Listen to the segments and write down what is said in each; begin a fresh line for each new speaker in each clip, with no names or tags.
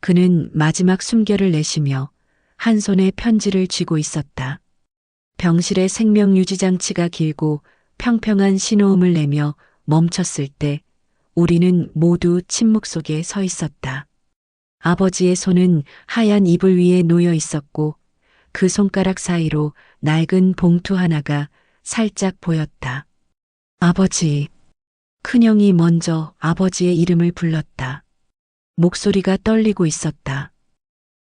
그는 마지막 숨결을 내쉬며 한 손에 편지를 쥐고 있었다. 병실의 생명유지장치가 길고 평평한 신호음을 내며 멈췄을 때 우리는 모두 침묵 속에 서 있었다. 아버지의 손은 하얀 이불 위에 놓여 있었고 그 손가락 사이로 낡은 봉투 하나가 살짝 보였다. 아버지. 큰형이 먼저 아버지의 이름을 불렀다. 목소리가 떨리고 있었다.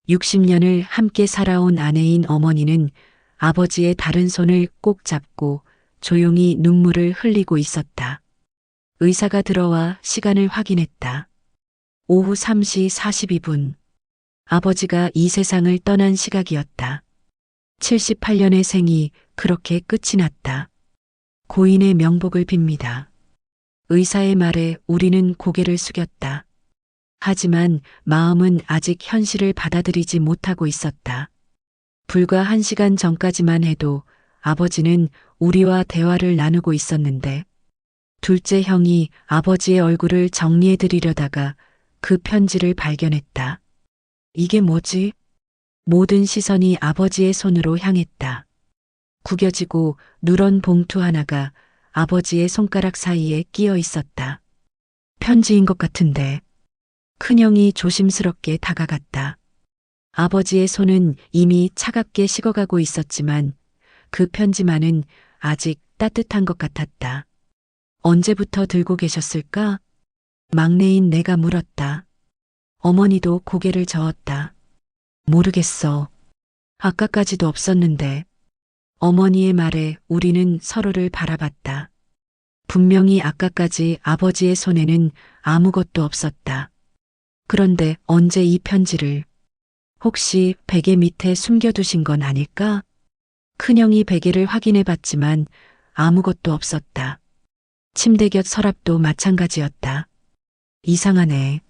60년을 함께 살아온 아내인 어머니는 아버지의 다른 손을 꼭 잡고 조용히 눈물을 흘리고 있었다. 의사가 들어와 시간을 확인했다. 오후 3시 42분. 아버지가 이 세상을 떠난 시각이었다. 78년의 생이 그렇게 끝이 났다. 고인의 명복을 빕니다. 의사의 말에 우리는 고개를 숙였다. 하지만 마음은 아직 현실을 받아들이지 못하고 있었다. 불과 1시간 전까지만 해도 아버지는 우리와 대화를 나누고 있었는데 둘째 형이 아버지의 얼굴을 정리해 드리려다가 그 편지를 발견했다. 이게 뭐지? 모든 시선이 아버지의 손으로 향했다. 구겨지고 누런 봉투 하나가 아버지의 손가락 사이에 끼어 있었다. 편지인 것 같은데. 큰형이 조심스럽게 다가갔다. 아버지의 손은 이미 차갑게 식어가고 있었지만 그 편지만은 아직 따뜻한 것 같았다. 언제부터 들고 계셨을까? 막내인 내가 물었다. 어머니도 고개를 저었다. 모르겠어. 아까까지도 없었는데. 어머니의 말에 우리는 서로를 바라봤다. 분명히 아까까지 아버지의 손에는 아무것도 없었다. 그런데 언제 이 편지를 혹시 베개 밑에 숨겨두신 건 아닐까? 큰형이 베개를 확인해 봤지만 아무것도 없었다. 침대 곁 서랍도 마찬가지였다. 이상하네.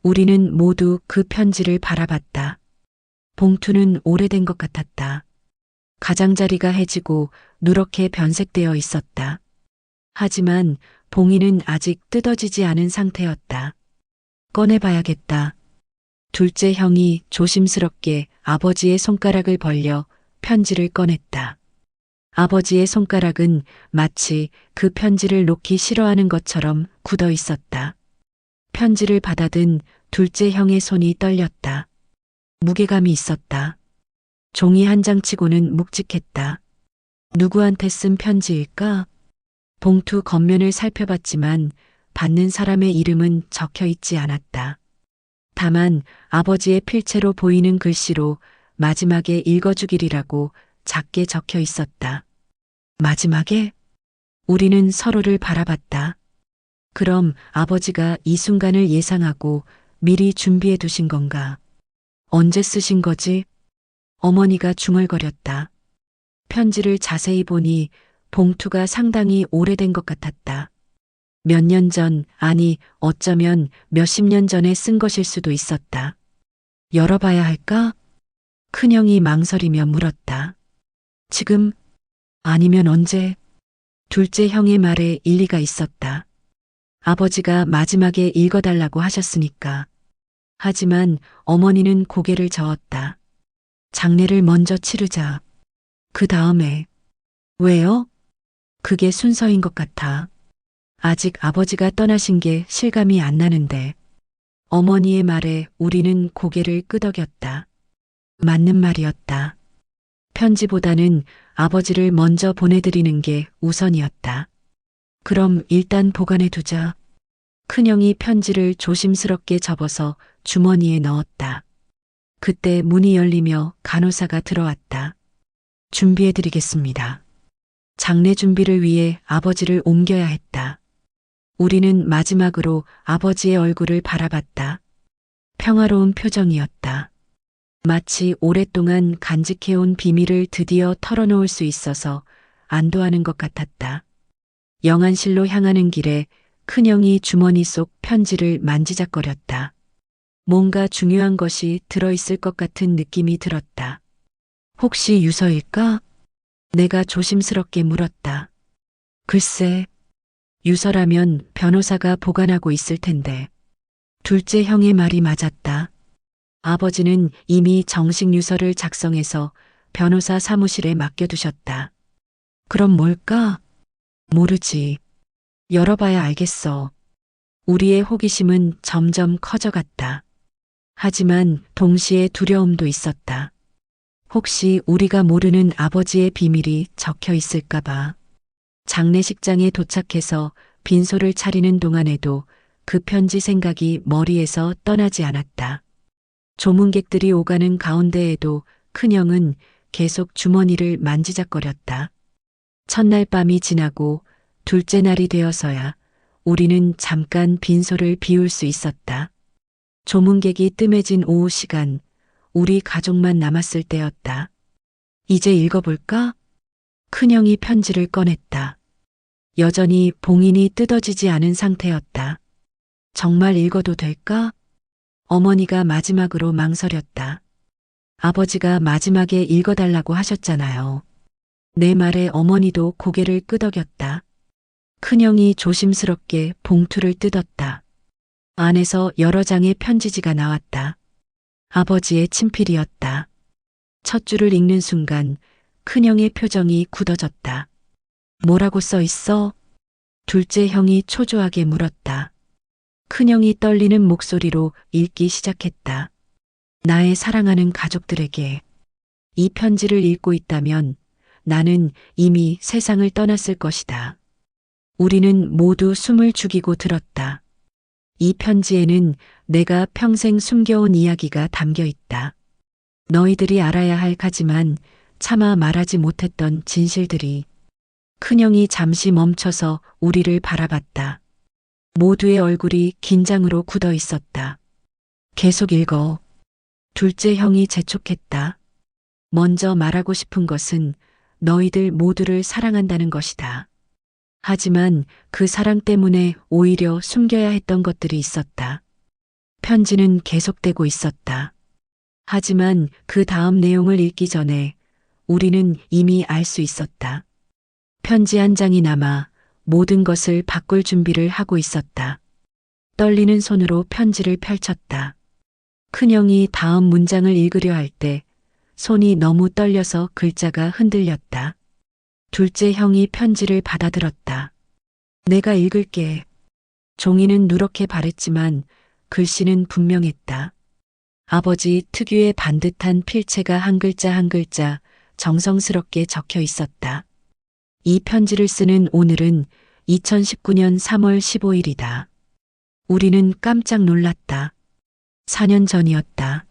우리는 모두 그 편지를 바라봤다. 봉투는 오래된 것 같았다. 가장자리가 해지고 누렇게 변색되어 있었다. 하지만 봉이는 아직 뜯어지지 않은 상태였다. 꺼내봐야겠다. 둘째 형이 조심스럽게 아버지의 손가락을 벌려 편지를 꺼냈다. 아버지의 손가락은 마치 그 편지를 놓기 싫어하는 것처럼 굳어 있었다. 편지를 받아든 둘째 형의 손이 떨렸다. 무게감이 있었다. 종이 한 장치고는 묵직했다. 누구한테 쓴 편지일까? 봉투 겉면을 살펴봤지만 받는 사람의 이름은 적혀 있지 않았다. 다만 아버지의 필체로 보이는 글씨로 마지막에 읽어주기리라고 작게 적혀 있었다. 마지막에? 우리는 서로를 바라봤다. 그럼 아버지가 이 순간을 예상하고 미리 준비해 두신 건가? 언제 쓰신 거지? 어머니가 중얼거렸다. 편지를 자세히 보니 봉투가 상당히 오래된 것 같았다. 몇 년 전, 아니 어쩌면 몇십 년 전에 쓴 것일 수도 있었다. 열어봐야 할까? 큰형이 망설이며 물었다. 지금? 아니면 언제? 둘째 형의 말에 일리가 있었다. 아버지가 마지막에 읽어달라고 하셨으니까. 하지만 어머니는 고개를 저었다. 장례를 먼저 치르자. 그 다음에. 왜요? 그게 순서인 것 같아. 아직 아버지가 떠나신 게 실감이 안 나는데. 어머니의 말에 우리는 고개를 끄덕였다. 맞는 말이었다. 편지보다는 아버지를 먼저 보내드리는 게 우선이었다. 그럼 일단 보관해 두자. 큰형이 편지를 조심스럽게 접어서 주머니에 넣었다. 그때 문이 열리며 간호사가 들어왔다. 준비해드리겠습니다. 장례 준비를 위해 아버지를 옮겨야 했다. 우리는 마지막으로 아버지의 얼굴을 바라봤다. 평화로운 표정이었다. 마치 오랫동안 간직해온 비밀을 드디어 털어놓을 수 있어서 안도하는 것 같았다. 영안실로 향하는 길에 큰형이 주머니 속 편지를 만지작거렸다. 뭔가 중요한 것이 들어있을 것 같은 느낌이 들었다. 혹시 유서일까? 내가 조심스럽게 물었다. 글쎄, 유서라면 변호사가 보관하고 있을 텐데. 둘째 형의 말이 맞았다. 아버지는 이미 정식유서를 작성해서 변호사 사무실에 맡겨두셨다. 그럼 뭘까? 모르지. 열어봐야 알겠어. 우리의 호기심은 점점 커져갔다. 하지만 동시에 두려움도 있었다. 혹시 우리가 모르는 아버지의 비밀이 적혀 있을까봐. 장례식장에 도착해서 빈소를 차리는 동안에도 그 편지 생각이 머리에서 떠나지 않았다. 조문객들이 오가는 가운데에도 큰형은 계속 주머니를 만지작거렸다. 첫날 밤이 지나고 둘째 날이 되어서야 우리는 잠깐 빈소를 비울 수 있었다. 조문객이 뜸해진 오후 시간, 우리 가족만 남았을 때였다. 이제 읽어볼까? 큰형이 편지를 꺼냈다. 여전히 봉인이 뜯어지지 않은 상태였다. 정말 읽어도 될까? 어머니가 마지막으로 망설였다. 아버지가 마지막에 읽어달라고 하셨잖아요. 내 말에 어머니도 고개를 끄덕였다. 큰형이 조심스럽게 봉투를 뜯었다. 안에서 여러 장의 편지지가 나왔다. 아버지의 친필이었다. 첫 줄을 읽는 순간 큰형의 표정이 굳어졌다. 뭐라고 써 있어? 둘째 형이 초조하게 물었다. 큰형이 떨리는 목소리로 읽기 시작했다. 나의 사랑하는 가족들에게 이 편지를 읽고 있다면 나는 이미 세상을 떠났을 것이다. 우리는 모두 숨을 죽이고 들었다. 이 편지에는 내가 평생 숨겨온 이야기가 담겨 있다. 너희들이 알아야 할 가지만 차마 말하지 못했던 진실들이. 큰형이 잠시 멈춰서 우리를 바라봤다. 모두의 얼굴이 긴장으로 굳어 있었다. 계속 읽어. 둘째 형이 재촉했다. 먼저 말하고 싶은 것은 너희들 모두를 사랑한다는 것이다. 하지만 그 사랑 때문에 오히려 숨겨야 했던 것들이 있었다. 편지는 계속되고 있었다. 하지만 그 다음 내용을 읽기 전에 우리는 이미 알 수 있었다. 편지 한 장이 남아 모든 것을 바꿀 준비를 하고 있었다. 떨리는 손으로 편지를 펼쳤다. 큰형이 다음 문장을 읽으려 할 때 손이 너무 떨려서 글자가 흔들렸다. 둘째 형이 편지를 받아들었다. 내가 읽을게. 종이는 누렇게 바랬지만 글씨는 분명했다. 아버지 특유의 반듯한 필체가 한 글자 한 글자 정성스럽게 적혀 있었다. 이 편지를 쓰는 오늘은 2019년 3월 15일이다. 우리는 깜짝 놀랐다. 4년 전이었다.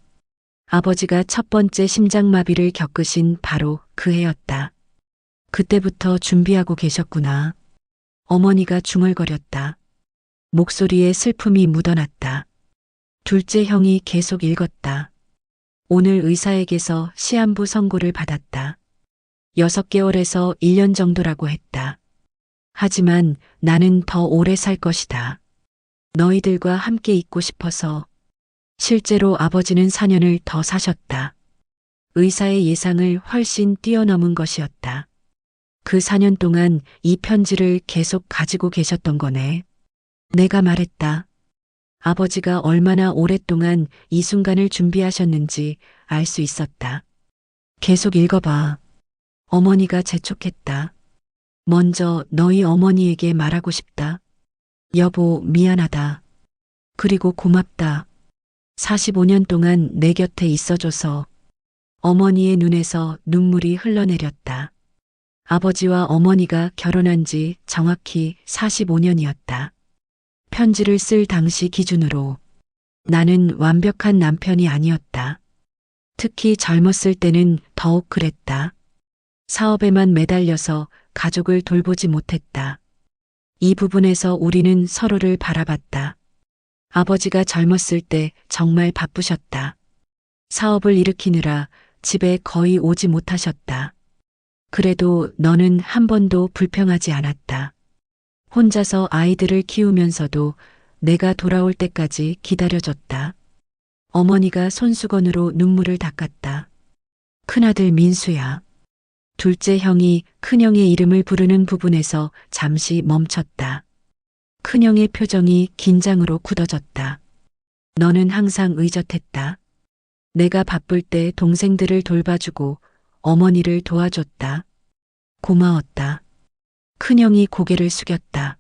아버지가 첫 번째 심장마비를 겪으신 바로 그 해였다. 그때부터 준비하고 계셨구나. 어머니가 중얼거렸다. 목소리에 슬픔이 묻어났다. 둘째 형이 계속 읽었다. 오늘 의사에게서 시한부 선고를 받았다. 6개월에서 1년 정도라고 했다. 하지만 나는 더 오래 살 것이다. 너희들과 함께 있고 싶어서. 실제로 아버지는 4년을 더 사셨다. 의사의 예상을 훨씬 뛰어넘은 것이었다. 그 4년 동안 이 편지를 계속 가지고 계셨던 거네. 내가 말했다. 아버지가 얼마나 오랫동안 이 순간을 준비하셨는지 알 수 있었다. 계속 읽어봐. 어머니가 재촉했다. 먼저 너희 어머니에게 말하고 싶다. 여보, 미안하다. 그리고 고맙다. 45년 동안 내 곁에 있어줘서. 어머니의 눈에서 눈물이 흘러내렸다. 아버지와 어머니가 결혼한 지 정확히 45년이었다. 편지를 쓸 당시 기준으로 나는 완벽한 남편이 아니었다. 특히 젊었을 때는 더욱 그랬다. 사업에만 매달려서 가족을 돌보지 못했다. 이 부분에서 우리는 서로를 바라봤다. 아버지가 젊었을 때 정말 바쁘셨다. 사업을 일으키느라 집에 거의 오지 못하셨다. 그래도 너는 한 번도 불평하지 않았다. 혼자서 아이들을 키우면서도 내가 돌아올 때까지 기다려줬다. 어머니가 손수건으로 눈물을 닦았다. 큰아들 민수야. 둘째 형이 큰형의 이름을 부르는 부분에서 잠시 멈췄다. 큰형의 표정이 긴장으로 굳어졌다. 너는 항상 의젓했다. 내가 바쁠 때 동생들을 돌봐주고 어머니를 도와줬다. 고마웠다. 큰형이 고개를 숙였다.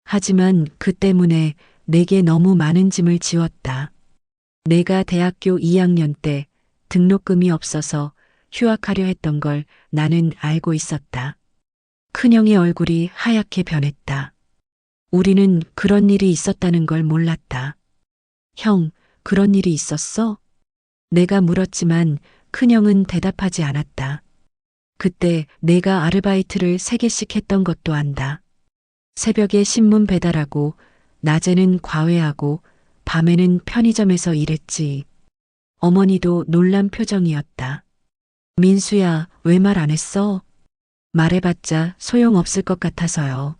하지만 그 때문에 내게 너무 많은 짐을 지웠다. 내가 대학교 2학년 때 등록금이 없어서 휴학하려 했던 걸 나는 알고 있었다. 큰형의 얼굴이 하얗게 변했다. 우리는 그런 일이 있었다는 걸 몰랐다. 형, 그런 일이 있었어? 내가 물었지만 큰형은 대답하지 않았다. 그때 내가 아르바이트를 3개씩 했던 것도 안다. 새벽에 신문 배달하고, 낮에는 과외하고, 밤에는 편의점에서 일했지. 어머니도 놀란 표정이었다. 민수야, 왜 말 안 했어? 말해봤자 소용없을 것 같아서요.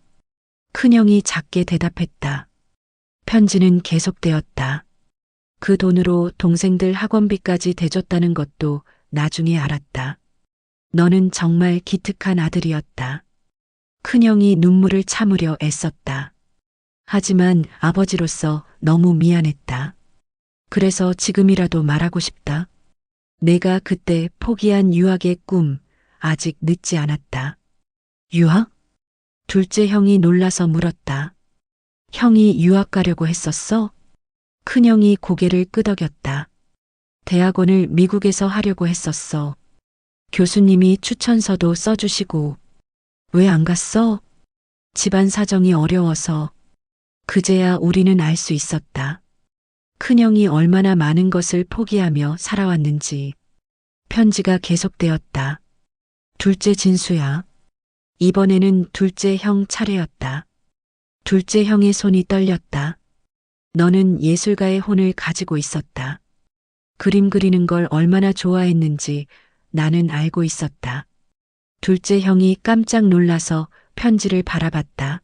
큰형이 작게 대답했다. 편지는 계속되었다. 그 돈으로 동생들 학원비까지 대줬다는 것도 나중에 알았다. 너는 정말 기특한 아들이었다. 큰형이 눈물을 참으려 애썼다. 하지만 아버지로서 너무 미안했다. 그래서 지금이라도 말하고 싶다. 내가 그때 포기한 유학의 꿈, 아직 늦지 않았다. 유학? 둘째 형이 놀라서 물었다. 형이 유학 가려고 했었어? 큰형이 고개를 끄덕였다. 대학원을 미국에서 하려고 했었어. 교수님이 추천서도 써주시고. 왜 안 갔어? 집안 사정이 어려워서. 그제야 우리는 알 수 있었다. 큰형이 얼마나 많은 것을 포기하며 살아왔는지. 편지가 계속되었다. 둘째 진수야. 이번에는 둘째 형 차례였다. 둘째 형의 손이 떨렸다. 너는 예술가의 혼을 가지고 있었다. 그림 그리는 걸 얼마나 좋아했는지 나는 알고 있었다. 둘째 형이 깜짝 놀라서 편지를 바라봤다.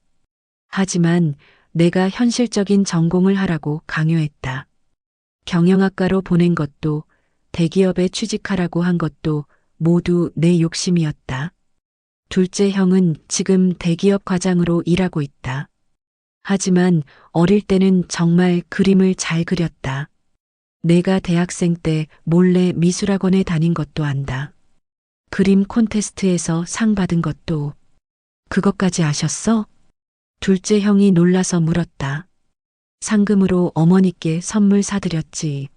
하지만 내가 현실적인 전공을 하라고 강요했다. 경영학과로 보낸 것도 대기업에 취직하라고 한 것도 모두 내 욕심이었다. 둘째 형은 지금 대기업 과장으로 일하고 있다. 하지만 어릴 때는 정말 그림을 잘 그렸다. 내가 대학생 때 몰래 미술학원에 다닌 것도 안다. 그림 콘테스트에서 상 받은 것도. 그것까지 아셨어? 둘째 형이 놀라서 물었다. 상금으로 어머니께 선물 사드렸지.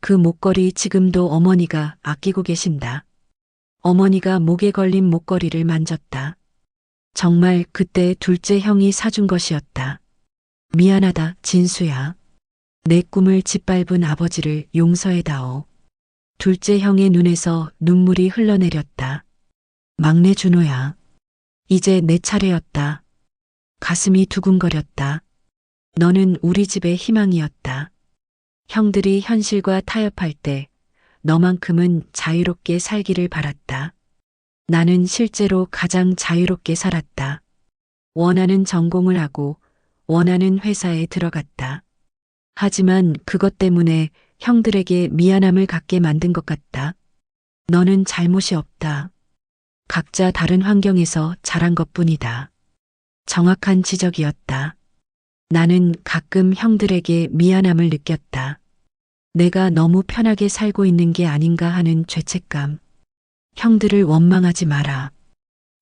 그 목걸이 지금도 어머니가 아끼고 계신다. 어머니가 목에 걸린 목걸이를 만졌다. 정말 그때 둘째 형이 사준 것이었다. 미안하다, 진수야. 내 꿈을 짓밟은 아버지를 용서해다오. 둘째 형의 눈에서 눈물이 흘러내렸다. 막내 준호야. 이제 내 차례였다. 가슴이 두근거렸다. 너는 우리 집의 희망이었다. 형들이 현실과 타협할 때 너만큼은 자유롭게 살기를 바랐다. 나는 실제로 가장 자유롭게 살았다. 원하는 전공을 하고 원하는 회사에 들어갔다. 하지만 그것 때문에 형들에게 미안함을 갖게 만든 것 같다. 너는 잘못이 없다. 각자 다른 환경에서 자란 것뿐이다. 정확한 지적이었다. 나는 가끔 형들에게 미안함을 느꼈다. 내가 너무 편하게 살고 있는 게 아닌가 하는 죄책감. 형들을 원망하지 마라.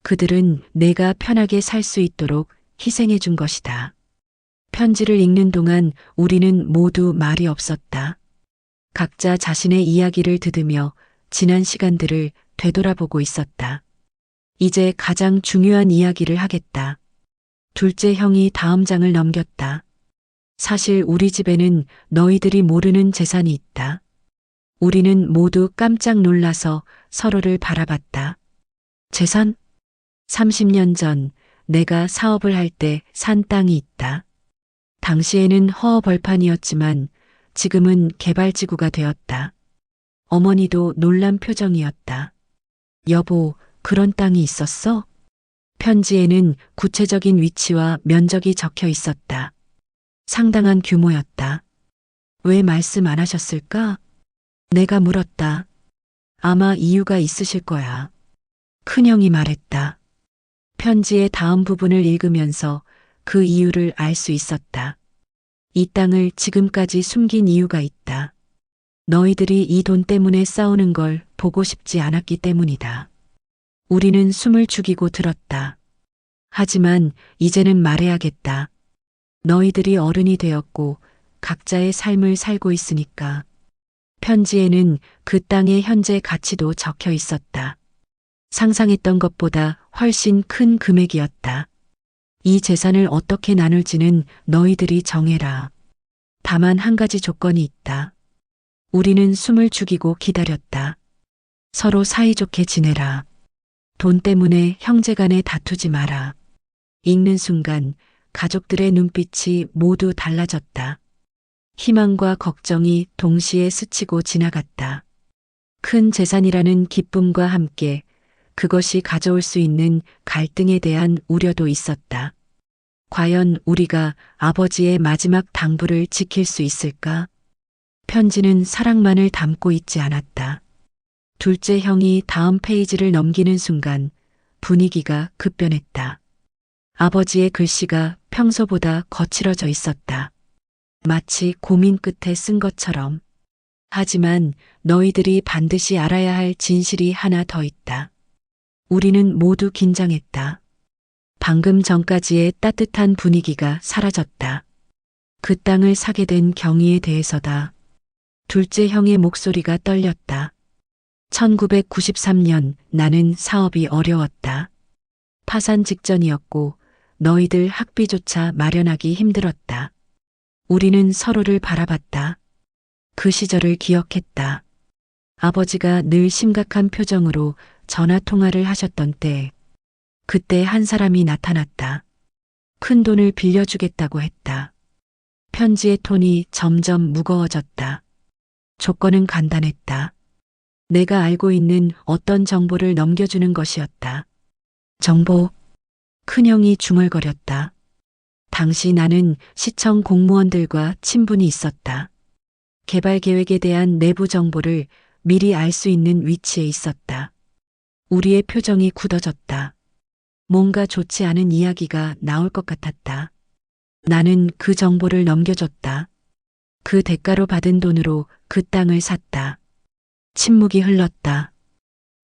그들은 내가 편하게 살 수 있도록 희생해 준 것이다. 편지를 읽는 동안 우리는 모두 말이 없었다. 각자 자신의 이야기를 들으며 지난 시간들을 되돌아보고 있었다. 이제 가장 중요한 이야기를 하겠다. 둘째 형이 다음 장을 넘겼다. 사실 우리 집에는 너희들이 모르는 재산이 있다. 우리는 모두 깜짝 놀라서 서로를 바라봤다. 재산? 30년 전 내가 사업을 할 때 산 땅이 있다. 당시에는 허허벌판이었지만 지금은 개발지구가 되었다. 어머니도 놀란 표정이었다. 여보, 그런 땅이 있었어? 편지에는 구체적인 위치와 면적이 적혀 있었다. 상당한 규모였다. 왜 말씀 안 하셨을까? 내가 물었다. 아마 이유가 있으실 거야. 큰형이 말했다. 편지의 다음 부분을 읽으면서 그 이유를 알 수 있었다. 이 땅을 지금까지 숨긴 이유가 있다. 너희들이 이 돈 때문에 싸우는 걸 보고 싶지 않았기 때문이다. 우리는 숨을 죽이고 들었다. 하지만 이제는 말해야겠다. 너희들이 어른이 되었고 각자의 삶을 살고 있으니까. 편지에는 그 땅의 현재 가치도 적혀 있었다. 상상했던 것보다 훨씬 큰 금액이었다. 이 재산을 어떻게 나눌지는 너희들이 정해라. 다만 한 가지 조건이 있다. 우리는 숨을 죽이고 기다렸다. 서로 사이좋게 지내라. 돈 때문에 형제간에 다투지 마라. 읽는 순간 가족들의 눈빛이 모두 달라졌다. 희망과 걱정이 동시에 스치고 지나갔다. 큰 재산이라는 기쁨과 함께 그것이 가져올 수 있는 갈등에 대한 우려도 있었다. 과연 우리가 아버지의 마지막 당부를 지킬 수 있을까? 편지는 사랑만을 담고 있지 않았다. 둘째 형이 다음 페이지를 넘기는 순간 분위기가 급변했다. 아버지의 글씨가 평소보다 거칠어져 있었다. 마치 고민 끝에 쓴 것처럼. 하지만 너희들이 반드시 알아야 할 진실이 하나 더 있다. 우리는 모두 긴장했다. 방금 전까지의 따뜻한 분위기가 사라졌다. 그 땅을 사게 된 경위에 대해서다. 둘째 형의 목소리가 떨렸다. 1993년 나는 사업이 어려웠다. 파산 직전이었고 너희들 학비조차 마련하기 힘들었다. 우리는 서로를 바라봤다. 그 시절을 기억했다. 아버지가 늘 심각한 표정으로 전화 통화를 하셨던 때, 그때 한 사람이 나타났다. 큰 돈을 빌려주겠다고 했다. 편지의 톤이 점점 무거워졌다. 조건은 간단했다. 내가 알고 있는 어떤 정보를 넘겨주는 것이었다. 정보? 큰형이 중얼거렸다. 당시 나는 시청 공무원들과 친분이 있었다. 개발 계획에 대한 내부 정보를 미리 알 수 있는 위치에 있었다. 우리의 표정이 굳어졌다. 뭔가 좋지 않은 이야기가 나올 것 같았다. 나는 그 정보를 넘겨줬다. 그 대가로 받은 돈으로 그 땅을 샀다. 침묵이 흘렀다.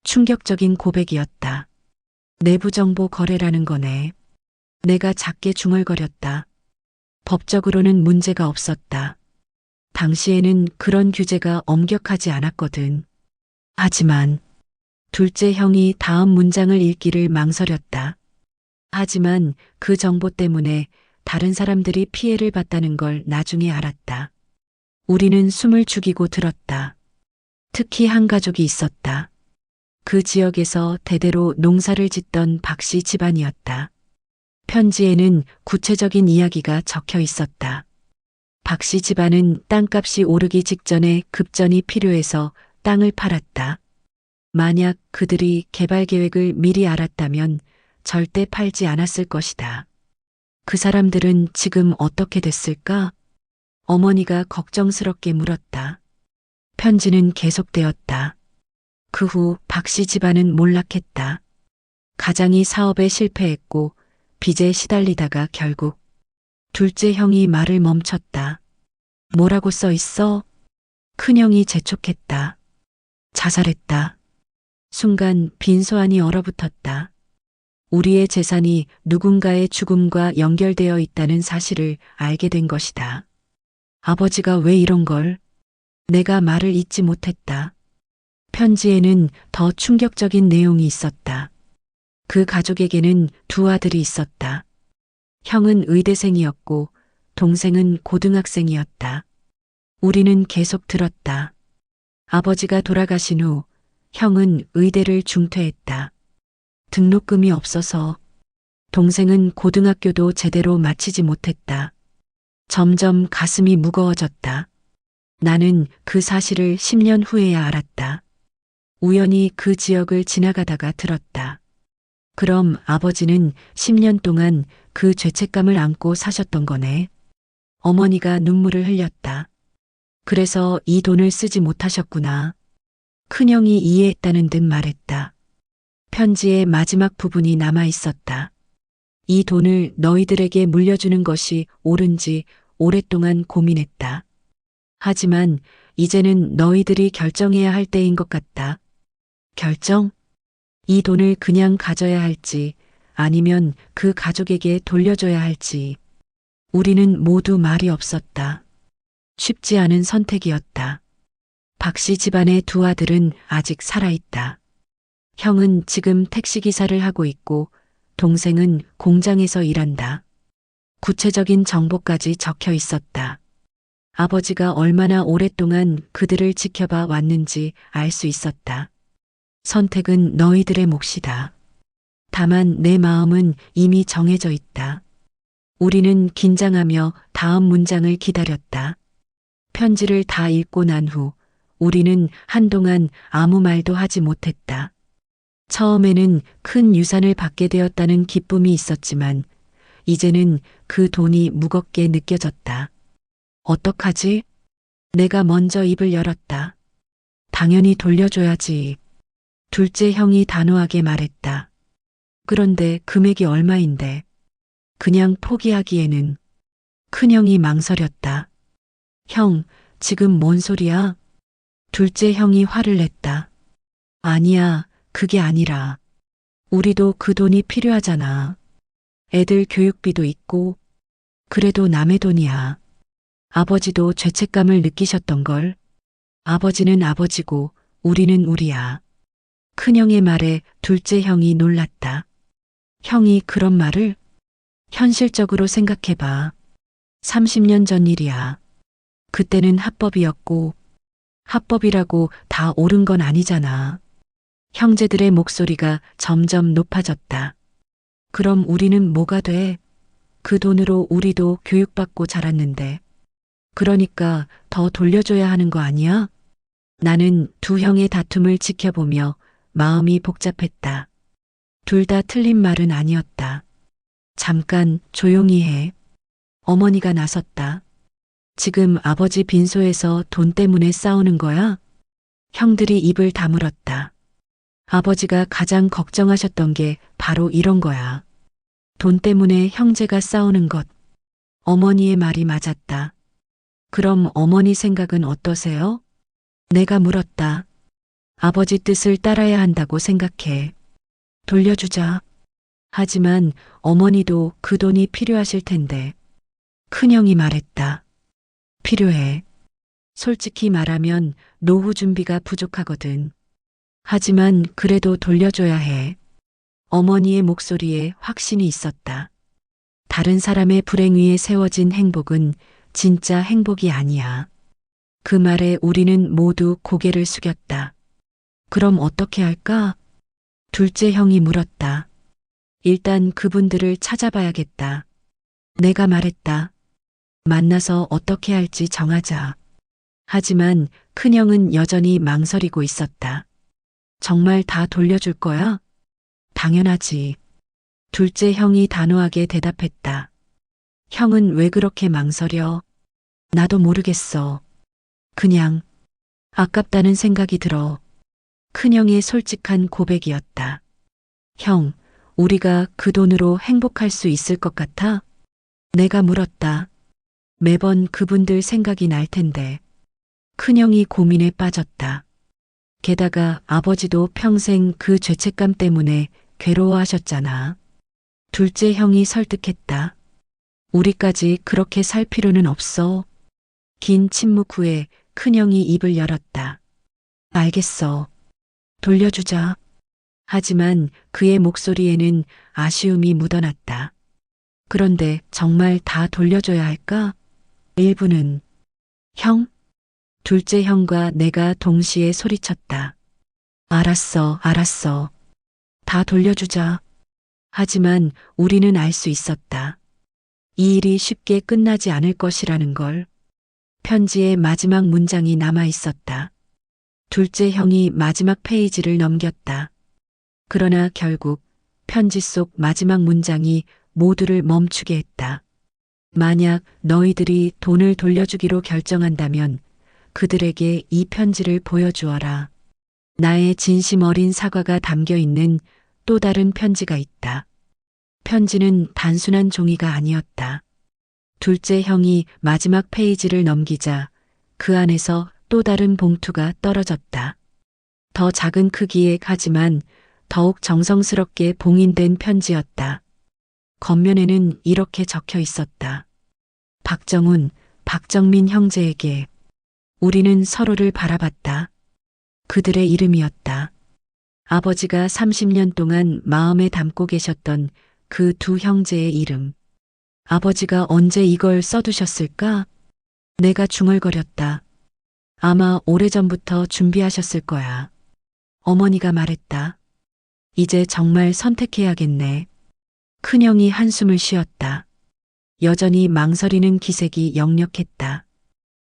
충격적인 고백이었다. 내부 정보 거래라는 거네. 내가 작게 중얼거렸다. 법적으로는 문제가 없었다. 당시에는 그런 규제가 엄격하지 않았거든. 하지만 둘째 형이 다음 문장을 읽기를 망설였다. 하지만 그 정보 때문에 다른 사람들이 피해를 봤다는 걸 나중에 알았다. 우리는 숨을 죽이고 들었다. 특히 한 가족이 있었다. 그 지역에서 대대로 농사를 짓던 박씨 집안이었다. 편지에는 구체적인 이야기가 적혀 있었다. 박씨 집안은 땅값이 오르기 직전에 급전이 필요해서 땅을 팔았다. 만약 그들이 개발 계획을 미리 알았다면 절대 팔지 않았을 것이다. 그 사람들은 지금 어떻게 됐을까? 어머니가 걱정스럽게 물었다. 편지는 계속되었다. 그 후 박씨 집안은 몰락했다. 가장이 사업에 실패했고 빚에 시달리다가 결국 둘째 형이 말을 멈췄다. 뭐라고 써 있어? 큰형이 재촉했다. 자살했다. 순간 빈소안이 얼어붙었다. 우리의 재산이 누군가의 죽음과 연결되어 있다는 사실을 알게 된 것이다. 아버지가 왜 이런 걸? 내가 말을 잇지 못했다. 편지에는 더 충격적인 내용이 있었다. 그 가족에게는 두 아들이 있었다. 형은 의대생이었고 동생은 고등학생이었다. 우리는 계속 들었다. 아버지가 돌아가신 후 형은 의대를 중퇴했다. 등록금이 없어서. 동생은 고등학교도 제대로 마치지 못했다. 점점 가슴이 무거워졌다. 나는 그 사실을 10년 후에야 알았다. 우연히 그 지역을 지나가다가 들었다. 그럼 아버지는 10년 동안 그 죄책감을 안고 사셨던 거네. 어머니가 눈물을 흘렸다. 그래서 이 돈을 쓰지 못하셨구나. 큰형이 이해했다는 듯 말했다. 편지의 마지막 부분이 남아 있었다. 이 돈을 너희들에게 물려주는 것이 옳은지 오랫동안 고민했다. 하지만 이제는 너희들이 결정해야 할 때인 것 같다. 결정? 이 돈을 그냥 가져야 할지 아니면 그 가족에게 돌려줘야 할지. 우리는 모두 말이 없었다. 쉽지 않은 선택이었다. 박 씨 집안의 두 아들은 아직 살아있다. 형은 지금 택시기사를 하고 있고 동생은 공장에서 일한다. 구체적인 정보까지 적혀 있었다. 아버지가 얼마나 오랫동안 그들을 지켜봐 왔는지 알 수 있었다. 선택은 너희들의 몫이다. 다만 내 마음은 이미 정해져 있다. 우리는 긴장하며 다음 문장을 기다렸다. 편지를 다 읽고 난 후 우리는 한동안 아무 말도 하지 못했다. 처음에는 큰 유산을 받게 되었다는 기쁨이 있었지만 이제는 그 돈이 무겁게 느껴졌다. 어떡하지? 내가 먼저 입을 열었다. 당연히 돌려줘야지. 둘째 형이 단호하게 말했다. 그런데 금액이 얼마인데? 그냥 포기하기에는. 큰형이 망설였다. 형, 지금 뭔 소리야? 둘째 형이 화를 냈다. 아니야, 그게 아니라. 우리도 그 돈이 필요하잖아. 애들 교육비도 있고. 그래도 남의 돈이야. 아버지도 죄책감을 느끼셨던걸. 아버지는 아버지고 우리는 우리야. 큰형의 말에 둘째 형이 놀랐다. 형이 그런 말을? 현실적으로 생각해봐. 30년 전 일이야. 그때는 합법이었고 합법이라고 다 옳은 건 아니잖아. 형제들의 목소리가 점점 높아졌다. 그럼 우리는 뭐가 돼? 그 돈으로 우리도 교육받고 자랐는데. 그러니까 더 돌려줘야 하는 거 아니야? 나는 두 형의 다툼을 지켜보며 마음이 복잡했다. 둘 다 틀린 말은 아니었다. 잠깐 조용히 해. 어머니가 나섰다. 지금 아버지 빈소에서 돈 때문에 싸우는 거야? 형들이 입을 다물었다. 아버지가 가장 걱정하셨던 게 바로 이런 거야. 돈 때문에 형제가 싸우는 것. 어머니의 말이 맞았다. 그럼 어머니 생각은 어떠세요? 내가 물었다. 아버지 뜻을 따라야 한다고 생각해. 돌려주자. 하지만 어머니도 그 돈이 필요하실 텐데. 큰형이 말했다. 필요해. 솔직히 말하면 노후 준비가 부족하거든. 하지만 그래도 돌려줘야 해. 어머니의 목소리에 확신이 있었다. 다른 사람의 불행 위에 세워진 행복은 진짜 행복이 아니야. 그 말에 우리는 모두 고개를 숙였다. 그럼 어떻게 할까? 둘째 형이 물었다. 일단 그분들을 찾아봐야겠다. 내가 말했다. 만나서 어떻게 할지 정하자. 하지만 큰형은 여전히 망설이고 있었다. 정말 다 돌려줄 거야? 당연하지. 둘째 형이 단호하게 대답했다. 형은 왜 그렇게 망설여? 나도 모르겠어. 그냥 아깝다는 생각이 들어. 큰형의 솔직한 고백이었다. 형, 우리가 그 돈으로 행복할 수 있을 것 같아? 내가 물었다. 매번 그분들 생각이 날 텐데. 큰형이 고민에 빠졌다. 게다가 아버지도 평생 그 죄책감 때문에 괴로워하셨잖아. 둘째 형이 설득했다. 우리까지 그렇게 살 필요는 없어. 긴 침묵 후에 큰형이 입을 열었다. 알겠어. 돌려주자. 하지만 그의 목소리에는 아쉬움이 묻어났다. 그런데 정말 다 돌려줘야 할까? 일부는. 형? 둘째 형과 내가 동시에 소리쳤다. 알았어, 알았어. 다 돌려주자. 하지만 우리는 알 수 있었다. 이 일이 쉽게 끝나지 않을 것이라는 걸. 편지의 마지막 문장이 남아 있었다. 둘째 형이 마지막 페이지를 넘겼다. 그러나 결국 편지 속 마지막 문장이 모두를 멈추게 했다. 만약 너희들이 돈을 돌려주기로 결정한다면 그들에게 이 편지를 보여주어라. 나의 진심 어린 사과가 담겨 있는 또 다른 편지가 있다. 편지는 단순한 종이가 아니었다. 둘째 형이 마지막 페이지를 넘기자 그 안에서 또 다른 봉투가 떨어졌다. 더 작은 크기의 하지만 더욱 정성스럽게 봉인된 편지였다. 겉면에는 이렇게 적혀 있었다. 박정훈, 박정민 형제에게. 우리는 서로를 바라봤다. 그들의 이름이었다. 아버지가 30년 동안 마음에 담고 계셨던 그 두 형제의 이름. 아버지가 언제 이걸 써두셨을까? 내가 중얼거렸다. 아마 오래전부터 준비하셨을 거야. 어머니가 말했다. 이제 정말 선택해야겠네. 큰형이 한숨을 쉬었다. 여전히 망설이는 기색이 역력했다.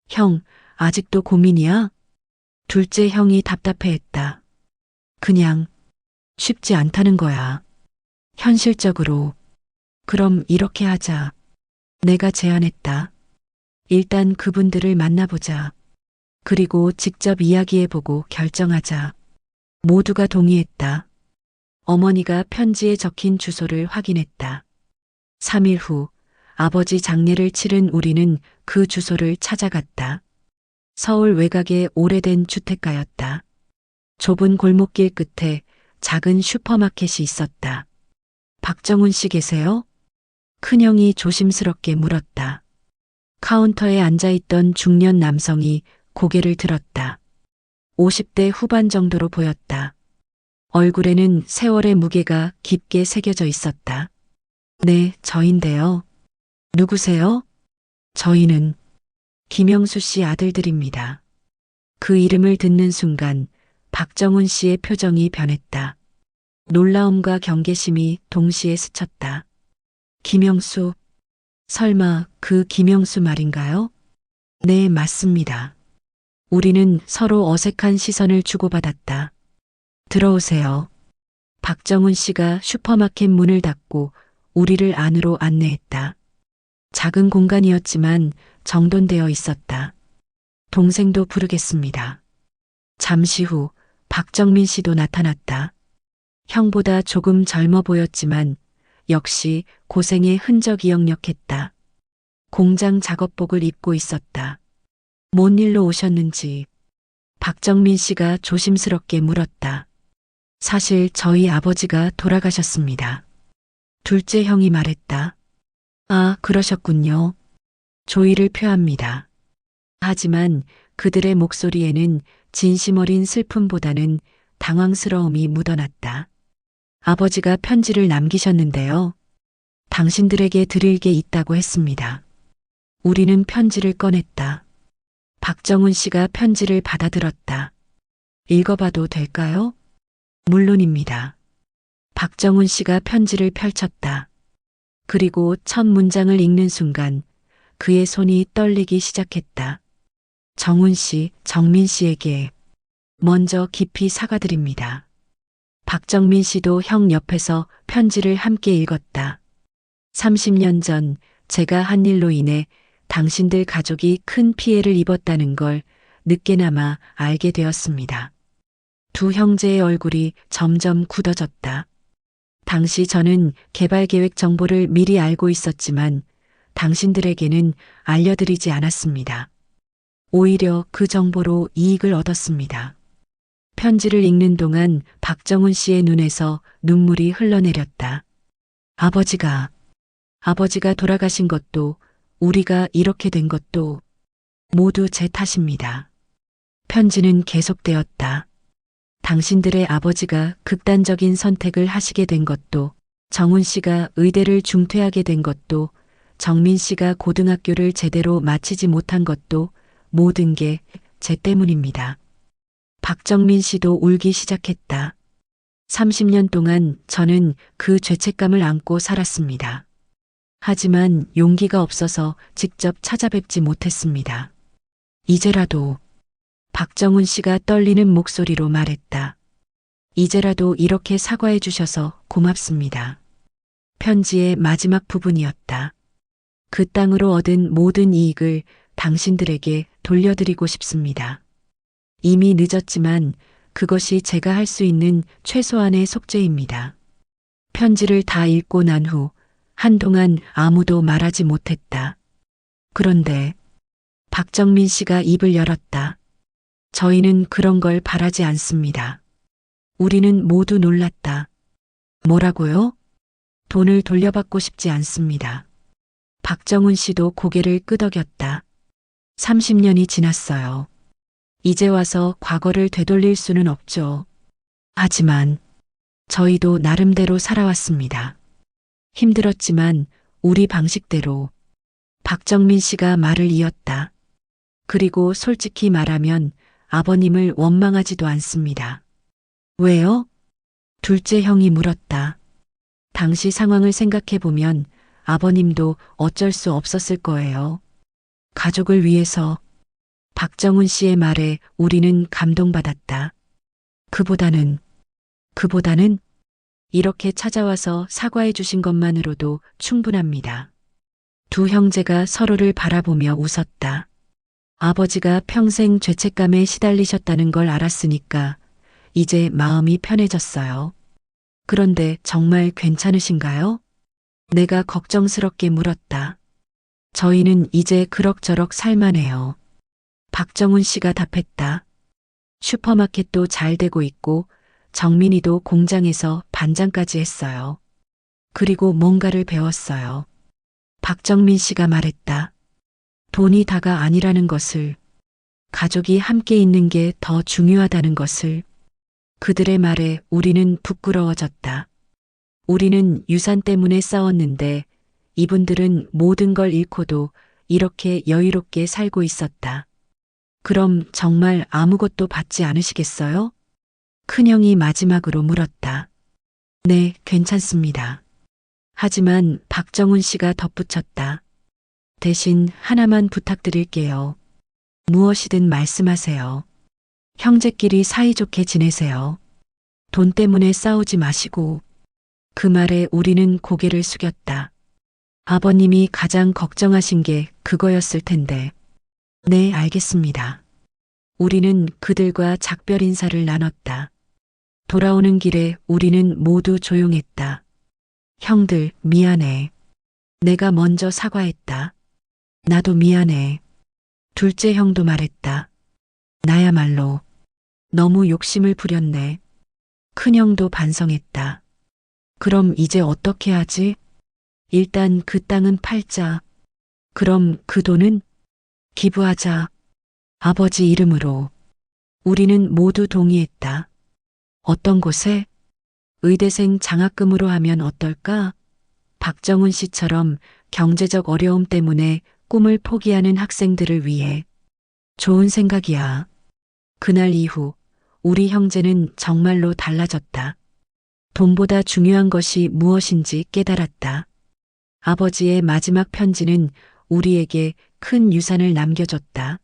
형, 아직도 고민이야? 둘째 형이 답답해했다. 그냥 쉽지 않다는 거야. 현실적으로. 그럼 이렇게 하자. 내가 제안했다. 일단 그분들을 만나보자. 그리고 직접 이야기해보고 결정하자. 모두가 동의했다. 어머니가 편지에 적힌 주소를 확인했다. 3일 후 아버지 장례를 치른 우리는 그 주소를 찾아갔다. 서울 외곽의 오래된 주택가였다. 좁은 골목길 끝에 작은 슈퍼마켓이 있었다. 박정훈 씨 계세요? 큰형이 조심스럽게 물었다. 카운터에 앉아있던 중년 남성이 고개를 들었다. 50대 후반 정도로 보였다. 얼굴에는 세월의 무게가 깊게 새겨져 있었다. 네, 저인데요. 누구세요? 저희는 김영수 씨 아들들입니다. 그 이름을 듣는 순간 박정훈 씨의 표정이 변했다. 놀라움과 경계심이 동시에 스쳤다. 김영수, 설마 그 김영수 말인가요? 네, 맞습니다. 우리는 서로 어색한 시선을 주고받았다. 들어오세요. 박정훈 씨가 슈퍼마켓 문을 닫고 우리를 안으로 안내했다. 작은 공간이었지만 정돈되어 있었다. 동생도 부르겠습니다. 잠시 후 박정민 씨도 나타났다. 형보다 조금 젊어 보였지만 역시 고생의 흔적이 역력했다. 공장 작업복을 입고 있었다. 뭔 일로 오셨는지 박정민 씨가 조심스럽게 물었다. 사실 저희 아버지가 돌아가셨습니다. 둘째 형이 말했다. 아, 그러셨군요. 조의를 표합니다. 하지만 그들의 목소리에는 진심 어린 슬픔보다는 당황스러움이 묻어났다. 아버지가 편지를 남기셨는데요. 당신들에게 드릴 게 있다고 했습니다. 우리는 편지를 꺼냈다. 박정훈 씨가 편지를 받아들었다. 읽어봐도 될까요? 물론입니다. 박정훈 씨가 편지를 펼쳤다. 그리고 첫 문장을 읽는 순간 그의 손이 떨리기 시작했다. 정훈 씨, 정민 씨에게 먼저 깊이 사과드립니다. 박정민 씨도 형 옆에서 편지를 함께 읽었다. 30년 전 제가 한 일로 인해 당신들 가족이 큰 피해를 입었다는 걸 늦게나마 알게 되었습니다. 두 형제의 얼굴이 점점 굳어졌다. 당시 저는 개발 계획 정보를 미리 알고 있었지만 당신들에게는 알려드리지 않았습니다. 오히려 그 정보로 이익을 얻었습니다. 편지를 읽는 동안 박정훈 씨의 눈에서 눈물이 흘러내렸다. 아버지가 돌아가신 것도 우리가 이렇게 된 것도 모두 제 탓입니다. 편지는 계속되었다. 당신들의 아버지가 극단적인 선택을 하시게 된 것도, 정훈 씨가 의대를 중퇴하게 된 것도, 정민 씨가 고등학교를 제대로 마치지 못한 것도 모든 게 제 때문입니다. 박정민 씨도 울기 시작했다. 30년 동안 저는 그 죄책감을 안고 살았습니다. 하지만 용기가 없어서 직접 찾아뵙지 못했습니다. 이제라도 박정훈 씨가 떨리는 목소리로 말했다. 이제라도 이렇게 사과해 주셔서 고맙습니다. 편지의 마지막 부분이었다. 그 땅으로 얻은 모든 이익을 당신들에게 돌려드리고 싶습니다. 이미 늦었지만 그것이 제가 할 수 있는 최소한의 속죄입니다. 편지를 다 읽고 난 후 한동안 아무도 말하지 못했다. 그런데 박정민 씨가 입을 열었다. 저희는 그런 걸 바라지 않습니다. 우리는 모두 놀랐다. 뭐라고요? 돈을 돌려받고 싶지 않습니다. 박정훈 씨도 고개를 끄덕였다. 30년이 지났어요. 이제 와서 과거를 되돌릴 수는 없죠. 하지만 저희도 나름대로 살아왔습니다. 힘들었지만 우리 방식대로. 박정민 씨가 말을 이었다. 그리고 솔직히 말하면 아버님을 원망하지도 않습니다. 왜요? 둘째 형이 물었다. 당시 상황을 생각해보면 아버님도 어쩔 수 없었을 거예요. 가족을 위해서. 박정훈 씨의 말에 우리는 감동받았다. 그보다는 이렇게 찾아와서 사과해 주신 것만으로도 충분합니다. 두 형제가 서로를 바라보며 웃었다. 아버지가 평생 죄책감에 시달리셨다는 걸 알았으니까 이제 마음이 편해졌어요. 그런데 정말 괜찮으신가요? 내가 걱정스럽게 물었다. 저희는 이제 그럭저럭 살만해요. 박정훈 씨가 답했다. 슈퍼마켓도 잘 되고 있고 정민이도 공장에서 반장까지 했어요. 그리고 뭔가를 배웠어요. 박정민 씨가 말했다. 돈이 다가 아니라는 것을, 가족이 함께 있는 게 더 중요하다는 것을. 그들의 말에 우리는 부끄러워졌다. 우리는 유산 때문에 싸웠는데 이분들은 모든 걸 잃고도 이렇게 여유롭게 살고 있었다. 그럼 정말 아무것도 받지 않으시겠어요? 큰형이 마지막으로 물었다. 네, 괜찮습니다. 하지만 박정훈 씨가 덧붙였다. 대신 하나만 부탁드릴게요. 무엇이든 말씀하세요. 형제끼리 사이좋게 지내세요. 돈 때문에 싸우지 마시고. 그 말에 우리는 고개를 숙였다. 아버님이 가장 걱정하신 게 그거였을 텐데. 네, 알겠습니다. 우리는 그들과 작별 인사를 나눴다. 돌아오는 길에 우리는 모두 조용했다. 형들, 미안해. 내가 먼저 사과했다. 나도 미안해. 둘째 형도 말했다. 나야말로 너무 욕심을 부렸네. 큰형도 반성했다. 그럼 이제 어떻게 하지? 일단 그 땅은 팔자. 그럼 그 돈은? 기부하자. 아버지 이름으로. 우리는 모두 동의했다. 어떤 곳에? 의대생 장학금으로 하면 어떨까? 박정훈 씨처럼 경제적 어려움 때문에 꿈을 포기하는 학생들을 위해. 좋은 생각이야. 그날 이후 우리 형제는 정말로 달라졌다. 돈보다 중요한 것이 무엇인지 깨달았다. 아버지의 마지막 편지는 우리에게 큰 유산을 남겨줬다.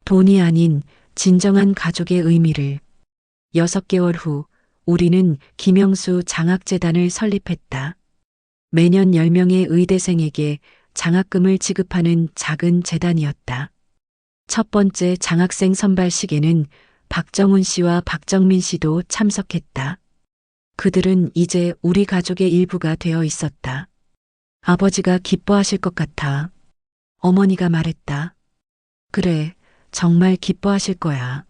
돈이 아닌 진정한 가족의 의미를. 6개월 후 우리는 김영수 장학재단을 설립했다. 매년 10명의 의대생에게 장학금을 지급하는 작은 재단이었다. 첫 번째 장학생 선발식에는 박정훈 씨와 박정민 씨도 참석했다. 그들은 이제 우리 가족의 일부가 되어 있었다. 아버지가 기뻐하실 것 같아. 어머니가 말했다. 그래, 정말 기뻐하실 거야.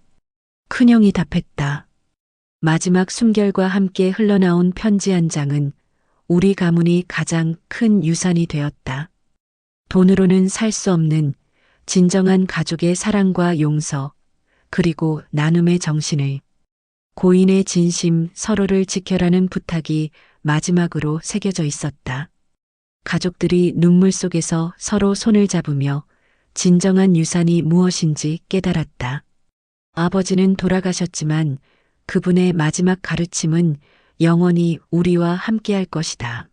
큰형이 답했다. 마지막 숨결과 함께 흘러나온 편지 한 장은 우리 가문이 가장 큰 유산이 되었다. 돈으로는 살 수 없는 진정한 가족의 사랑과 용서, 그리고 나눔의 정신을. 고인의 진심, 서로를 지켜라는 부탁이 마지막으로 새겨져 있었다. 가족들이 눈물 속에서 서로 손을 잡으며 진정한 유산이 무엇인지 깨달았다. 아버지는 돌아가셨지만 그분의 마지막 가르침은 영원히 우리와 함께할 것이다.